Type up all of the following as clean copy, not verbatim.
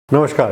नमस्कार,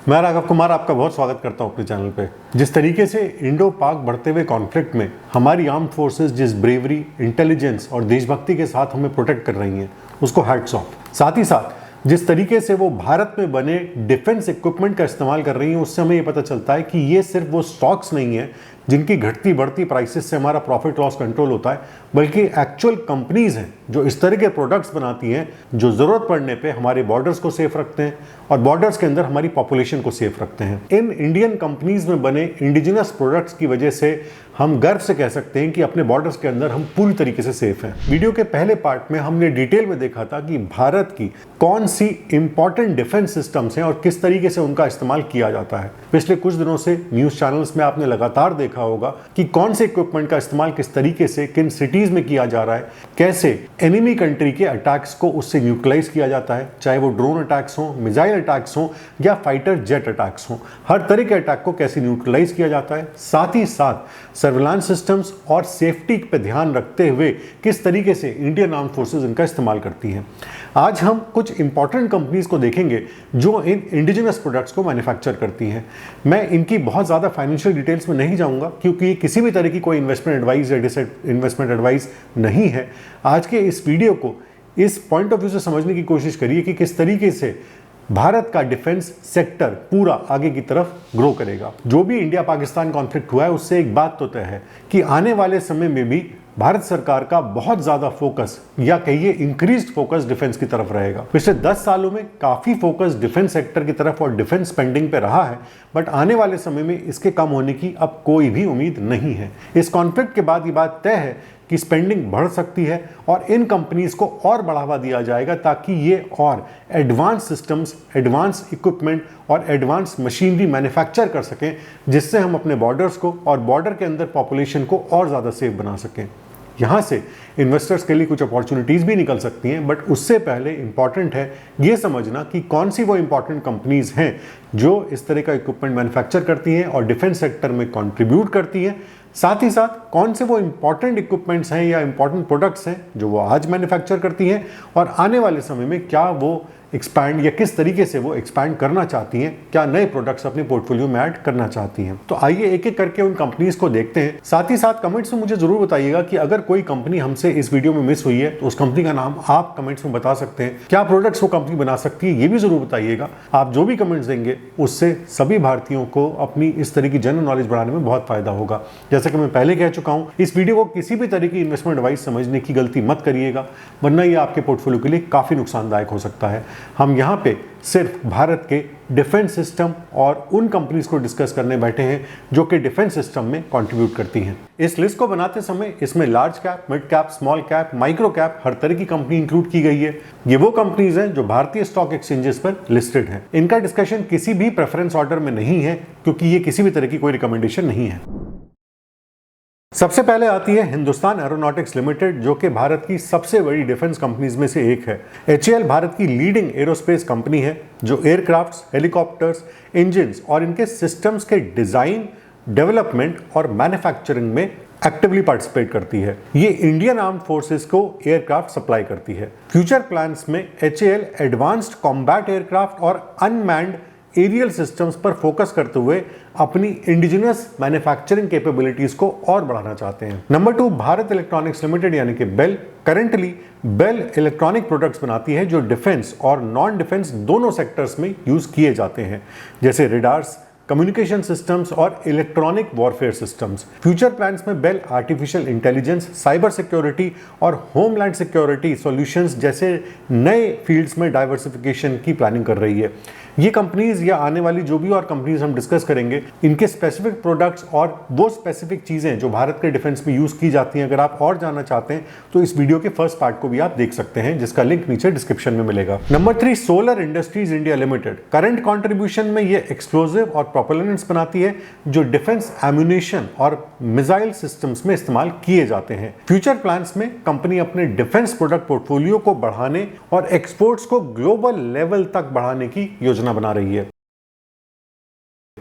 मैं राघव कुमार आपका बहुत स्वागत करता हूं अपने चैनल पे। जिस तरीके से इंडो पाक बढ़ते हुए कॉन्फ्लिक्ट में हमारी आर्म्ड फोर्सेस जिस ब्रेवरी, इंटेलिजेंस और देशभक्ति के साथ हमें प्रोटेक्ट कर रही हैं, उसको हैट्स ऑफ। साथ ही साथ जिस तरीके से वो भारत में बने डिफेंस इक्विपमेंट का इस्तेमाल कर रही हैं, उससे हमें ये पता चलता है कि ये सिर्फ वो स्टॉक्स नहीं है जिनकी घटती बढ़ती प्राइसेस से हमारा प्रॉफिट लॉस कंट्रोल होता है, बल्कि एक्चुअल कंपनीज हैं जो इस तरह के प्रोडक्ट्स बनाती हैं जो ज़रूरत पड़ने पे हमारे बॉर्डर्स को सेफ रखते हैं और बॉर्डर्स के अंदर हमारी पॉपुलेशन को सेफ रखते हैं। इन इंडियन कंपनीज में बने इंडिजिनस प्रोडक्ट्स की वजह से हम गर्व से कह सकते हैं कि अपने बॉर्डर्स के अंदर हम पूरी तरीके से सेफ हैं। वीडियो के पहले पार्ट में हमने डिटेल में देखा था कि भारत की कौन सी इंपॉर्टेंट डिफेंस सिस्टम्स हैं और किस तरीके से उनका इस्तेमाल किया जाता है। पिछले कुछ दिनों से न्यूज़ चैनल्स में आपने लगातार देखा होगा कि कौन से इक्विपमेंट का इस्तेमाल किस तरीके से किन सिटीज में किया जा रहा है, कैसे एनिमी कंट्री के अटैक्स को उससे न्यूट्रलाइज किया जाता है, चाहे वो ड्रोन अटैक्स हो, मिसाइल अटैक्स हो या फाइटर जेट अटैक्स हो। हर तरह के अटैक को कैसे न्यूट्रलाइज किया जाता है, साथ ही साथ सर्विलांस सिस्टम्स और सेफ्टी पे ध्यान रखते हुए किस तरीके से इंडियन आर्म्ड फोर्सेस इनका इस्तेमाल करती हैं। आज हम कुछ इंपॉर्टेंट कंपनीज को देखेंगे जो इन इंडिजिनस प्रोडक्ट्स को मैन्युफैक्चर करती हैं। मैं इनकी बहुत ज़्यादा फाइनेंशियल डिटेल्स में नहीं जाऊंगा क्योंकि ये किसी भी तरह की कोई इन्वेस्टमेंट एडवाइस या इन्वेस्टमेंट एडवाइस नहीं है। आज के इस वीडियो को इस पॉइंट ऑफ व्यू से समझने की कोशिश करिए कि किस तरीके से भारत का डिफेंस सेक्टर पूरा आगे की तरफ ग्रो करेगा। जो भी इंडिया पाकिस्तान कॉन्फ्लिक्ट हुआ है उससे एक बात तो तय है कि आने वाले समय में भी भारत सरकार का बहुत ज़्यादा फोकस या कहिए इंक्रीज्ड फोकस डिफेंस की तरफ रहेगा। पिछले 10 सालों में काफ़ी फोकस डिफेंस सेक्टर की तरफ और डिफेंस स्पेंडिंग पे रहा है, बट आने वाले समय में इसके कम होने की अब कोई भी उम्मीद नहीं है। इस कॉन्फ्लिक्ट के बाद ये बात तय है कि स्पेंडिंग बढ़ सकती है और इन कंपनीज को और बढ़ावा दिया जाएगा ताकि ये और एडवांस सिस्टम्स, एडवांस इक्विपमेंट और एडवांस मशीनरी मैन्युफैक्चर कर सकें, जिससे हम अपने बॉर्डर्स को और बॉर्डर के अंदर पॉपुलेशन को और ज़्यादा सेफ बना सकें। यहाँ से इन्वेस्टर्स के लिए कुछ अपॉर्चुनिटीज़ भी निकल सकती हैं, बट उससे पहले इंपॉर्टेंट है ये समझना कि कौन सी वो इंपॉर्टेंट कंपनीज हैं जो इस तरह का इक्विपमेंट मैन्युफैक्चर करती हैं और डिफेंस सेक्टर में कंट्रीब्यूट करती हैं। साथ ही साथ कौन से वो इंपॉर्टेंट इक्विपमेंट्स हैं या इंपॉर्टेंट प्रोडक्ट्स हैं जो वो आज मैन्युफैक्चर करती हैं और आने वाले समय में क्या वो एक्सपैंड या किस तरीके से वो एक्सपैंड करना चाहती हैं, क्या नए प्रोडक्ट्स अपने पोर्टफोलियो में ऐड करना चाहती हैं। तो आइए एक एक करके उन कंपनीज को देखते हैं। साथ ही साथ कमेंट्स में मुझे जरूर बताइएगा कि अगर कोई कंपनी हमसे इस वीडियो में मिस हुई है तो उस कंपनी का नाम आप कमेंट्स में बता सकते हैं। क्या प्रोडक्ट्स वो कंपनी बना सकती है ये भी जरूर बताइएगा। आप जो भी कमेंट्स देंगे उससे सभी भारतीयों को अपनी इस तरह की जनरल नॉलेज बढ़ाने में बहुत फायदा होगा। जैसे कि मैं पहले कह चुका हूं, इस वीडियो को किसी भी तरह की इन्वेस्टमेंट एडवाइस समझने की गलती मत करिएगा, वरना ये आपके पोर्टफोलियो के लिए काफी नुकसानदायक हो सकता है। हम यहाँ पे सिर्फ भारत के डिफेंस सिस्टम और उन कंपनीज को डिस्कस करने बैठे हैं जो कि डिफेंस सिस्टम में कंट्रीब्यूट करती हैं। इस लिस्ट को बनाते समय इसमें large cap, mid cap, small cap, micro cap हर तरह की कंपनी इंक्लूड की गई है। ये वो कंपनीज हैं जो भारतीय स्टॉक एक्सचेंजेस पर लिस्टेड हैं। इनका डिस्कशन किसी भी प्रेफरेंस ऑर्डर में नहीं है क्योंकि ये किसी भी तरह की कोई रिकमेंडेशन नहीं है। सबसे पहले आती है हिंदुस्तान एरोनॉटिक्स लिमिटेड, जो कि भारत की सबसे बड़ी डिफेंस कंपनीज में से एक है। HAL भारत की लीडिंग एरोस्पेस कंपनी है जो एयरक्राफ्ट्स, हेलीकॉप्टर्स, इंजन्स और इनके सिस्टम्स के डिजाइन, डेवलपमेंट और मैन्युफैक्चरिंग में एक्टिवली पार्टिसिपेट करती है। ये इंडियन आर्म्ड फोर्सेस को एयरक्राफ्ट सप्लाई करती है। फ्यूचर प्लान्स में HAL एडवांस्ड कॉम्बैट एयरक्राफ्ट और अनमैन्ड एरियल सिस्टम्स पर फोकस करते हुए अपनी इंडिजिनस मैन्युफैक्चरिंग कैपेबिलिटीज को और बढ़ाना चाहते हैं। नंबर 2, भारत इलेक्ट्रॉनिक्स लिमिटेड यानी कि BEL currently BEL electronic products बनाती है जो डिफेंस और नॉन डिफेंस दोनों सेक्टर्स में यूज किए जाते हैं, जैसे रेडार्स, कम्युनिकेशन सिस्टम्स और electronic warfare systems. Future plans में BEL artificial intelligence, cyber security और होमलैंड सिक्योरिटी सॉल्यूशंस जैसे नए फील्ड्स में डाइवर्सिफिकेशन की प्लानिंग कर रही है। ये कंपनीज या आने वाली जो भी और कंपनीज हम डिस्कस करेंगे, इनके स्पेसिफिक प्रोडक्ट्स और वो स्पेसिफिक चीज़ें जो भारत के डिफेंस में यूज़ की जाती हैं, अगर आप और जानना चाहते हैं तो इस वीडियो के फर्स्ट पार्ट को भी आप देख सकते हैं, जिसका लिंक नीचे डिस्क्रिप्शन में मिलेगा। Number 3, solar industries India limited. Current contribution में ये एक्सप्लोजिव और प्रोपेलेंट्स बनाती है जो डिफेंस एम्यूनेशन और मिसाइल सिस्टम्स में इस्तेमाल किए जाते हैं। फ्यूचर प्लान्स में कंपनी अपने डिफेंस प्रोडक्ट पोर्टफोलियो को बढ़ाने और एक्सपोर्ट्स को ग्लोबल लेवल तक बढ़ाने की योजना बना रही है।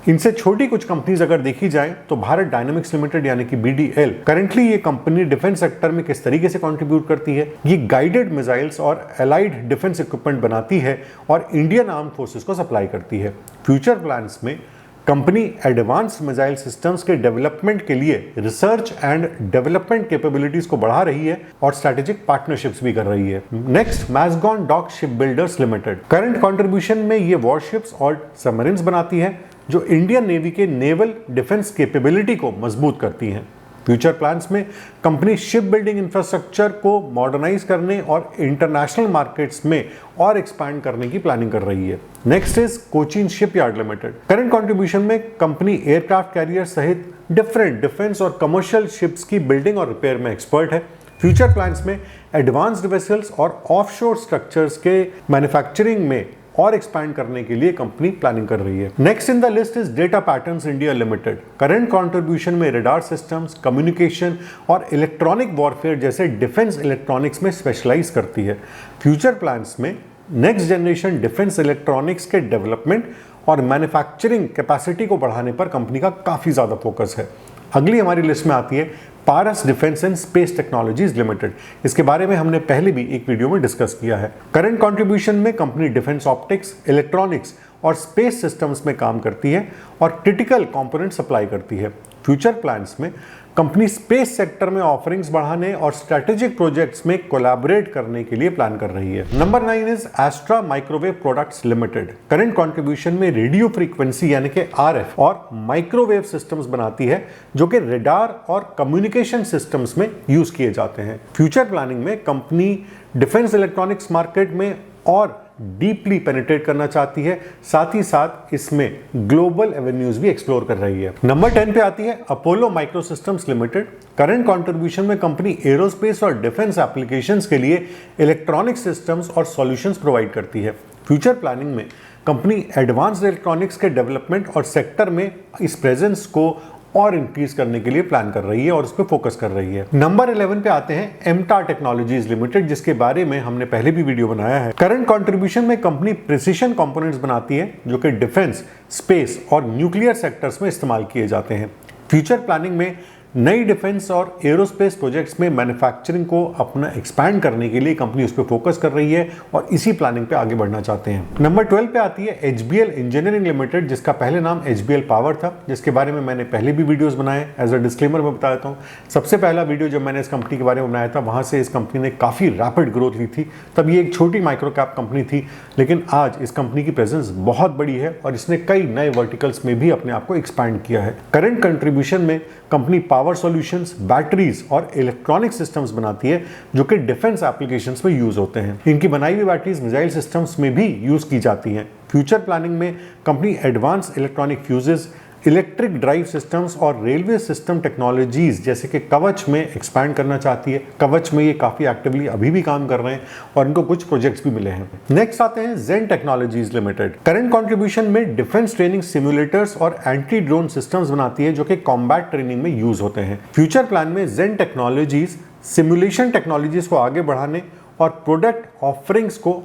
इनसे छोटी कुछ कंपनीज अगर देखी जाए तो भारत डायनामिक्स लिमिटेड यानी कि BDL, करंटली ये कंपनी डिफेंस सेक्टर में किस तरीके से कंट्रीब्यूट करती है। ये गाइडेड मिसाइल्स और एलाइड डिफेंस इक्विपमेंट बनाती है और इंडियन आर्म फोर्सेस को सप्लाई करती है। फ्यूचर प्लान्स में कंपनी एडवांस मिसाइल सिस्टम्स के डेवलपमेंट के लिए रिसर्च एंड डेवलपमेंट कैपेबिलिटीज को बढ़ा रही है और स्ट्रेटेजिक पार्टनरशिप्स भी कर रही है। Next, Mazagon dock ship builders limited, current contribution में ये वॉरशिप्स और सबमरीन्स बनाती है जो इंडियन नेवी के नेवल डिफेंस कैपेबिलिटी को मजबूत करती हैं। फ्यूचर प्लान्स में कंपनी शिप बिल्डिंग इंफ्रास्ट्रक्चर को मॉडर्नाइज करने और इंटरनेशनल मार्केट्स में और एक्सपैंड करने की प्लानिंग कर रही है। Next is Cochin shipyard limited, current contribution में कंपनी एयरक्राफ्ट कैरियर सहित डिफरेंट डिफेंस और कमर्शियल शिप्स की बिल्डिंग और रिपेयर में एक्सपर्ट है। फ्यूचर प्लान्स में एडवांस्ड वेसल्स और ऑफशोर स्ट्रक्चर्स के मैन्युफैक्चरिंग में और एक्सपैंड करने के लिए कंपनी प्लानिंग कर रही है। Next in the list is data patterns India limited, current contribution में रडार सिस्टम्स, कम्युनिकेशन और इलेक्ट्रॉनिक वॉरफेयर जैसे डिफेंस इलेक्ट्रॉनिक्स में स्पेशलाइज करती है। फ्यूचर प्लान्स में नेक्स्ट जनरेशन डिफेंस इलेक्ट्रॉनिक्स के डेवलपमेंट और मैन्युफैक्चरिंग कैपेसिटी को बढ़ाने पर कंपनी का काफी ज्यादा फोकस है। अगली हमारी लिस्ट में आती है Paras defence and space technologies limited. इसके बारे में हमने पहले भी एक वीडियो में डिस्कस किया है। करंट कंट्रीब्यूशन में कंपनी डिफेंस ऑप्टिक्स, इलेक्ट्रॉनिक्स और स्पेस सिस्टम्स में काम करती है और क्रिटिकल कंपोनेंट सप्लाई करती है। फ्यूचर प्लान्स में कंपनी स्पेस सेक्टर में ऑफरिंग्स बढ़ाने और स्ट्रेटेजिक प्रोजेक्ट्स में कोलैबोरेट करने के लिए प्लान कर रही है। Number 9 is Astra microwave products limited, current contribution में रेडियो फ्रीक्वेंसी यानी कि RF और माइक्रोवेव सिस्टम्स बनाती है जो कि रडार और कम्युनिकेशन सिस्टम्स में यूज किए जाते हैं। फ्यूचर प्लानिंग में कंपनी डिफेंस इलेक्ट्रॉनिक्स मार्केट में और डीपली पेनिट्रेट करना चाहती है, साथ ही साथ इसमें ग्लोबल एवेन्यूज भी एक्सप्लोर कर रही है। नंबर 10 पे आती है Apollo micro systems limited, current contribution में कंपनी एरोस्पेस और डिफेंस एप्लीकेशंस के लिए इलेक्ट्रॉनिक सिस्टम्स और सॉल्यूशंस प्रोवाइड करती है। फ्यूचर प्लानिंग में कंपनी एडवांस्ड इलेक्ट्रॉनिक्स के डेवलपमेंट और सेक्टर में इस प्रेजेंस को और इंक्रीज करने के लिए प्लान कर रही है और उस पर फोकस कर रही है। नंबर 11 पे आते हैं एमटार टेक्नोलॉजीज लिमिटेड, जिसके बारे में हमने पहले भी वीडियो बनाया है। करंट कंट्रीब्यूशन में कंपनी प्रिसिशन कंपोनेंट्स बनाती है जो कि डिफेंस, स्पेस और न्यूक्लियर सेक्टर्स में इस्तेमाल किए जाते हैं। फ्यूचर प्लानिंग में नई डिफेंस और एरोस्पेस प्रोजेक्ट्स में मैन्युफैक्चरिंग को अपना एक्सपैंड करने के लिए कंपनी उस पर फोकस कर रही है और इसी प्लानिंग पे आगे बढ़ना चाहते हैं। नंबर 12 पे आती है HBL इंजीनियरिंग लिमिटेड, जिसका पहले नाम HBL पावर था, जिसके बारे में मैंने पहले भी वीडियोस बनाए। एज अ डिस्क्लेमर मैं बता देता हूँ, सबसे पहला वीडियो जब मैंने इस कंपनी के बारे में बनाया था वहां से इस कंपनी ने काफी रैपिड ग्रोथ ली थी। तब ये एक छोटी माइक्रो कैप कंपनी थी, लेकिन आज इस कंपनी की प्रेजेंस बहुत बड़ी है और इसने कई नए वर्टिकल्स में भी अपने आप को एक्सपैंड किया है। करंट कंट्रीब्यूशन में कंपनी पावर सॉल्यूशंस, बैटरीज और इलेक्ट्रॉनिक सिस्टम्स बनाती है जो कि डिफेंस एप्लीकेशंस में यूज होते हैं। इनकी बनाई हुई बैटरीज मिसाइल सिस्टम्स में भी यूज की जाती हैं। फ्यूचर प्लानिंग में company advance electronic fuses, electric drive systems और रेलवे सिस्टम टेक्नोलॉजीज जैसे कि कवच में एक्सपैंड करना चाहती है। कवच में ये काफी एक्टिवली अभी भी काम कर रहे हैं और इनको कुछ प्रोजेक्ट्स भी मिले हैं। नेक्स्ट आते हैं जेन टेक्नोलॉजीज लिमिटेड, करंट कंट्रीब्यूशन में डिफेंस ट्रेनिंग सिमुलेटर्स और एंटी ड्रोन सिस्टम्स बनाती है जो कि कॉम्बैट ट्रेनिंग में यूज होते हैं। फ्यूचर प्लान में जेन टेक्नोलॉजीज सिमुलेशन टेक्नोलॉजीज को आगे बढ़ाने और प्रोडक्ट ऑफरिंग्स को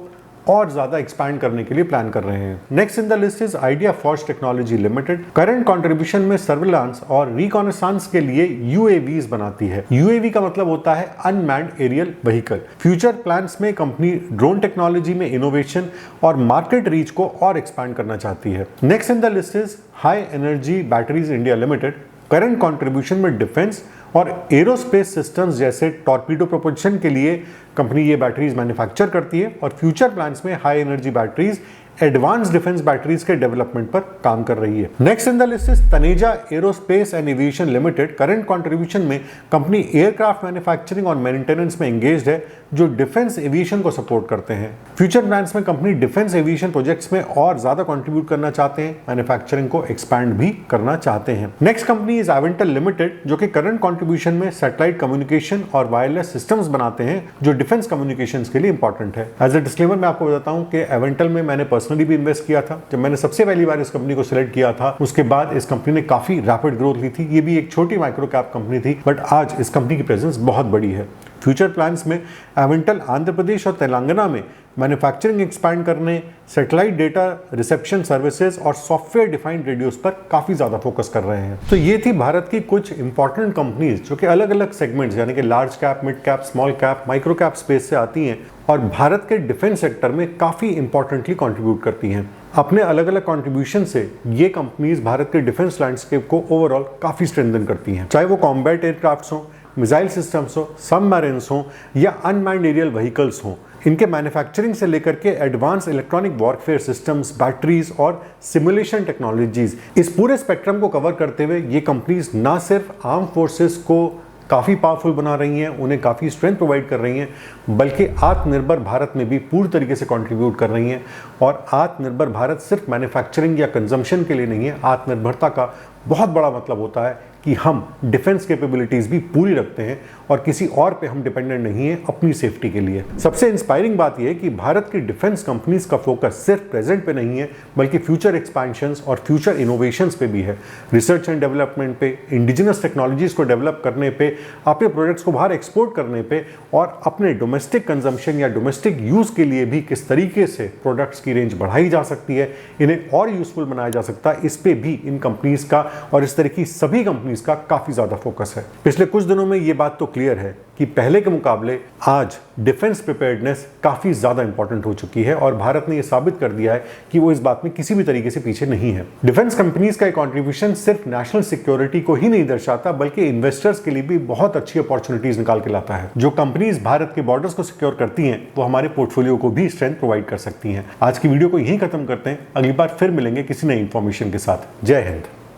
और ज्यादा एक्सपैंड करने के लिए प्लान कर रहे हैं। Next in the list is idea forge technology limited, current contribution में सर्विलांस और रिकॉनेसांस के लिए UAVs बनाती है। UAV का मतलब होता है unmanned aerial vehicle. Future plans में कंपनी ड्रोन टेक्नोलॉजी में इनोवेशन और मार्केट रीच को और एक्सपैंड करना चाहती है। Next in the list is high energy batteries India limited, current contribution में डिफेंस और एरोस्पेस सिस्टम्स जैसे टॉर्पीडो प्रोपल्शन के लिए कंपनी ये बैटरीज मैन्युफैक्चर करती है और फ्यूचर प्लान्स में high energy batteries, advance defence batteries के डेवलपमेंट पर काम कर रही है। Next in the list is Taneja aerospace and aviation limited, current contribution में कंपनी एयरक्राफ्ट मैन्युफैक्चरिंग और मेंटेनेंस में एंगेज्ड है जो डिफेंस एविएशन को सपोर्ट करते हैं। फ्यूचर प्लान्स में कंपनी डिफेंस एविएशन प्रोजेक्ट्स में और ज्यादा कंट्रीब्यूट करना चाहते हैं, मैन्युफैक्चरिंग को एक्सपैंड भी करना चाहते हैं। Next company is Avantel limited जो कि करंट कंट्रीब्यूशन में सैटेलाइट कम्युनिकेशन और वायरलेस सिस्टम्स बनाते हैं जो डिफेंस कम्युनिकेशंस के लिए इंपॉर्टेंट है। एज अ डिस्क्लेमर मैं आपको बताता हूं कि एवेंटल में मैंने पर्सनली भी इन्वेस्ट किया था। जब मैंने सबसे पहली बार इस कंपनी को सिलेक्ट किया था उसके बाद इस कंपनी ने काफी रैपिड ग्रोथ ली थी। ये भी एक छोटी माइक्रो कैप कंपनी थी, बट आज इस कंपनी की प्रेजेंस बहुत बड़ी है। फ्यूचर प्लान्स में एवेंटल आंध्र प्रदेश और तेलंगाना में मैन्युफैक्चरिंग एक्सपैंड करने, सैटेलाइट डेटा रिसेप्शन सर्विसेज और सॉफ्टवेयर डिफाइंड रेडियोस पर काफ़ी ज़्यादा फोकस कर रहे हैं। तो ये थी भारत की कुछ इंपॉर्टेंट कंपनीज जो कि अलग अलग सेगमेंट्स यानी कि large cap, mid cap, small cap, micro cap space से आती हैं और भारत के डिफेंस सेक्टर में काफ़ी इंपॉर्टेंटली कंट्रीब्यूट करती हैं। अपने अलग अलग कंट्रीब्यूशन से ये कंपनीज भारत के डिफेंस लैंडस्केप को ओवरऑल काफ़ी स्ट्रेंथन करती हैं, चाहे वो कॉम्बैट एयरक्राफ्ट्स हो, मिसाइल सिस्टम्स हो, सबमरीन्स हो या अनमैन्ड एरियल व्हीकल्स हो। इनके मैन्युफैक्चरिंग से लेकर के advance electronic warfare systems, batteries और सिमुलेशन टेक्नोलॉजीज, इस पूरे स्पेक्ट्रम को कवर करते हुए ये कंपनीज ना सिर्फ आर्म फोर्सेस को काफ़ी पावरफुल बना रही हैं, उन्हें काफ़ी स्ट्रेंथ प्रोवाइड कर रही हैं, बल्कि आत्मनिर्भर भारत में भी पूरी तरीके से कंट्रीब्यूट कर रही हैं। और आत्मनिर्भर भारत सिर्फ मैन्युफैक्चरिंग या कंजम्पशन के लिए नहीं है, आत्मनिर्भरता का बहुत बड़ा मतलब होता है कि हम डिफेंस कैपेबिलिटीज़ भी पूरी रखते हैं और किसी और पे हम डिपेंडेंट नहीं है अपनी सेफ्टी के लिए। सबसे इंस्पायरिंग बात यह है कि भारत की डिफेंस कंपनीज का फोकस सिर्फ प्रेजेंट पे नहीं है बल्कि फ्यूचर एक्सपेंशंस और फ्यूचर इनोवेशंस पे भी है। रिसर्च एंड डेवलपमेंट पे, इंडिजिनस टेक्नोलॉजीज को डेवलप करने पे, अपने प्रोडक्ट्स को बाहर एक्सपोर्ट करने पे और अपने डोमेस्टिक कंजम्पशन या डोमेस्टिक यूज़ के लिए भी किस तरीके से प्रोडक्ट्स की रेंज बढ़ाई जा सकती है, इन्हें और यूजफुल बनाया जा सकता है, इस पे भी इन कंपनीज का और इस तरह की सभी कंपनीज का काफी ज्यादा फोकस है। पिछले कुछ दिनों में ये बात तो क्लियर है कि पहले के मुकाबले आज डिफेंस प्रिपेयर्डनेस काफी ज्यादा इंपॉर्टेंट हो चुकी है और भारत ने यह साबित कर दिया है कि वो इस बात में किसी भी तरीके से पीछे नहीं है। डिफेंस कंपनीज का कंट्रीब्यूशन सिर्फ नेशनल सिक्योरिटी को ही नहीं दर्शाता बल्कि इन्वेस्टर्स के लिए भी बहुत अच्छी अपॉर्चुनिटीज निकाल के लाता है। जो कंपनीज भारत के बॉर्डर्स को सिक्योर करती हैं वो हमारे पोर्टफोलियो को भी स्ट्रेंथ प्रोवाइड कर सकती हैं। आज की वीडियो को यहीं खत्म करते हैं, अगली बार फिर मिलेंगे किसी नई इंफॉर्मेशन के साथ। जय हिंद।